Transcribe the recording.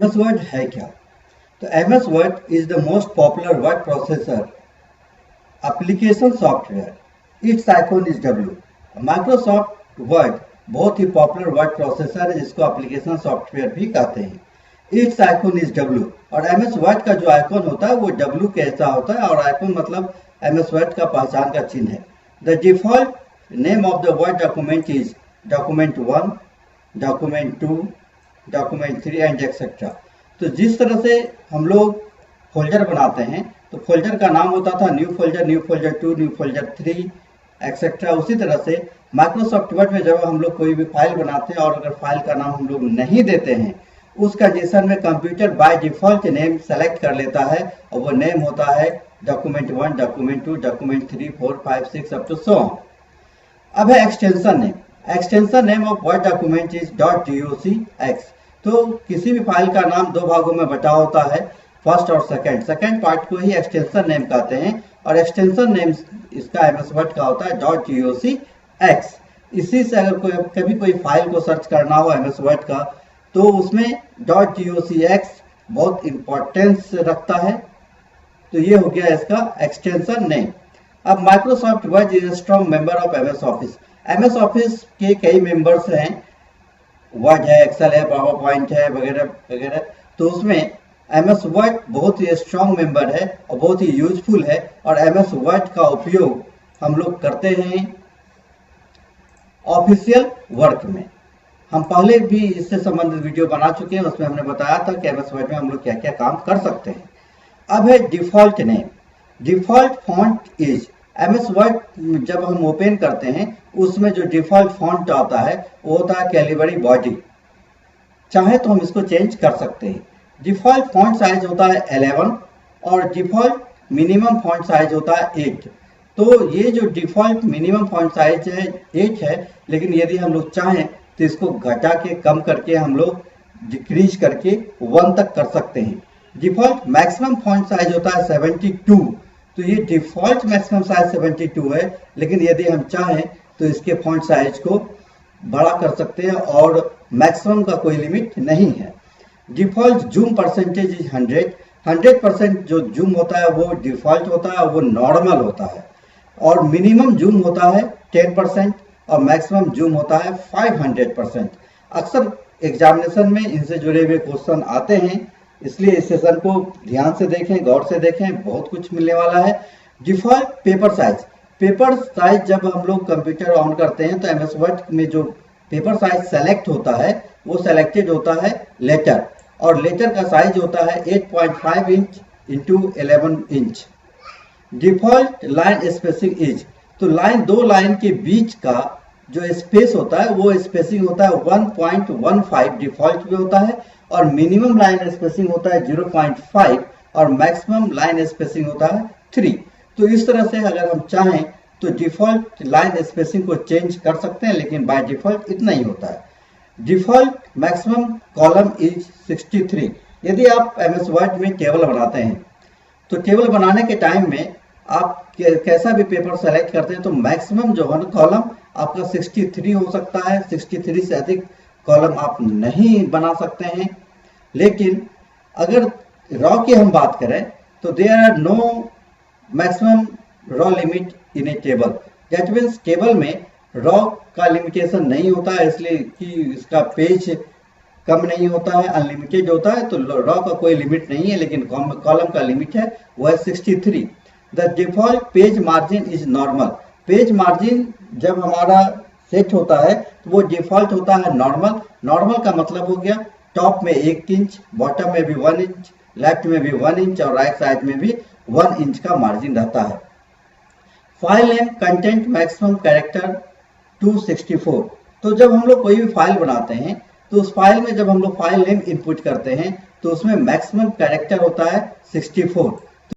MS word है क्या? तो MS word is the most popular word processor application software. It's icon is W. Microsoft word बहुत ही popular word processor है जिसको application software भी कहते हैं। इट्स आइकॉन इज डब्ल्यू और एमएस वर्ड का जो आइकॉन होता है वो डब्ल्यू के ऐसा होता है और आइकॉन मतलब एमएस वर्ड का पहचान का चिन्ह है। The default name of the word document is document 1, document 2, document 3 and etcetera. तो जिस तरह से हम लोग फोल्डर बनाते हैं तो फोल्डर का नाम होता था new folder 2, new folder 3 etcetera. उसी तरह से माइक्रोसॉफ्ट वर्ड में जब हम लोग कोई भी फाइल बनाते हैं और अगर फाइल का नाम हम लोग नहीं देते हैं उस कंडीशन में computer by default name select कर लेता है और वो नेम होता है document 1, document 2, document 3, 4, 5, 6 up to so on. अब है extension name. Extension name of word document is .docx। तो किसी भी फाइल का नाम दो भागों में बटा होता है, फर्स्ट और सेकंड पार्ट को ही एक्सटेंशन नेम कहते हैं और एक्सटेंशन नेम इसका एमएस वर्ड का होता है .docx। इसी से अगर कभी कोई फाइल को सर्च करना हो एमएस वर्ड का तो उसमें .docx बहुत इंपॉर्टेंस रखता है। तो ये हो गया इसका एक्सटेंशन नेम। अब Microsoft word is strong member of MS office. MS office के कई मेंबर्स हैं, वर्ड है, एक्सेल है, पावर पॉइंट है वगैरह वगैरह। तो उसमें एमएस वर्ड बहुत ही स्ट्रॉन्ग मेंबर है और बहुत ही यूजफुल है और एमएस वर्ड का उपयोग हम लोग करते हैं ऑफिशियल वर्क में। हम पहले भी इससे संबंधित वीडियो बना चुके हैं, उसमें हमने बताया था कि एमएस वर्ड में हम लोग क्या क्या काम कर सकते हैं। अब है default name. Default font is. MS word जब हम ओपन करते हैं उसमें जो डिफॉल्ट फॉन्ट आता है वो होता है कैलिबरी बॉडी। चाहे तो हम इसको चेंज कर सकते हैं। डिफॉल्ट फॉन्ट साइज होता है 11 और डिफॉल्ट मिनिमम फॉन्ट साइज होता है 8। तो ये जो डिफॉल्ट मिनिमम फॉन्ट साइज है 8 है, लेकिन यदि हम लोग चाहें तो इसको घटा के कम करके हम लोग डिक्रीज करके 1 तक कर सकते हैं। डिफॉल्ट मैक्सिमम फॉन्ट साइज होता है 72। तो ये डिफॉल्ट मैक्सिमम साइज 72 है, लेकिन यदि हम चाहें तो इसके फॉन्ट साइज को बड़ा कर सकते हैं और मैक्सिमम का कोई लिमिट नहीं है। डिफॉल्ट जूम परसेंटेज इज 100% जो जूम होता है वो डिफॉल्ट होता है और वो नॉर्मल होता है और मिनिमम जूम होता है 10% और मैक्सिमम जूम होता है 500%। अक्सर एग्जामिनेशन में इनसे जुड़े हुए क्वेश्चन आते हैं, इसलिए इस सेशन को ध्यान से देखें, गौर से देखें, बहुत कुछ मिलने वाला है। Default paper size. Paper size जब हम लोग कंप्यूटर ऑन करते हैं तो एमएस वर्ड में जो पेपर साइज सेलेक्ट होता है वो सेलेक्टेड होता है लेटर और लेटर का साइज होता है 8.5 inch into 11 inch. Default line spacing is. तो दो लाइन के बीच का जो स्पेस होता है वो स्पेसिंग होता है 1.15 डिफॉल्ट में होता है और मिनिमम लाइन स्पेसिंग होता है 0.5 और मैक्सिमम लाइन स्पेसिंग होता है 3। तो इस तरह से अगर हम चाहें तो डिफॉल्ट लाइन स्पेसिंग को चेंज कर सकते हैं, लेकिन बाय डिफॉल्ट इतना ही होता है। Default maximum column is 63। यदि आप एमएस वर्ड में टेबल बनाते हैं तो टेबल बनाने के टाइम में आप कैसा भी पेपर सेलेक्ट करते हैं तो मैक्सिमम जो है कॉलम आपका 63 हो सकता है। 63 से अधिक कॉलम आप नहीं बना सकते हैं। लेकिन अगर रॉ की हम बात करें तो there are no maximum row limit in a table. That means table में रॉ का लिमिटेशन नहीं होता है, इसलिए कि इसका पेज कम नहीं होता है, अनलिमिटेड होता है। तो रॉ का कोई लिमिट नहीं है, लेकिन कॉलम का लिमिट है वो है 63। The default page margin is normal. Page margin जब हमारा सेट होता है तो वो डिफॉल्ट होता है नॉर्मल। नॉर्मल का मतलब हो गया टॉप में 1 इंच, बॉटम में भी 1 इंच, लेफ्ट में भी 1 इंच और राइट साइड में भी 1 इंच का मार्जिन रहता है। File name content maximum character 264। तो जब हम लोग कोई भी फाइल बनाते हैं तो उस फाइल में जब हम लोग फाइल नेम इनपुट करते हैं तो उसमें मैक्सिमम कैरेक्टर होता है 64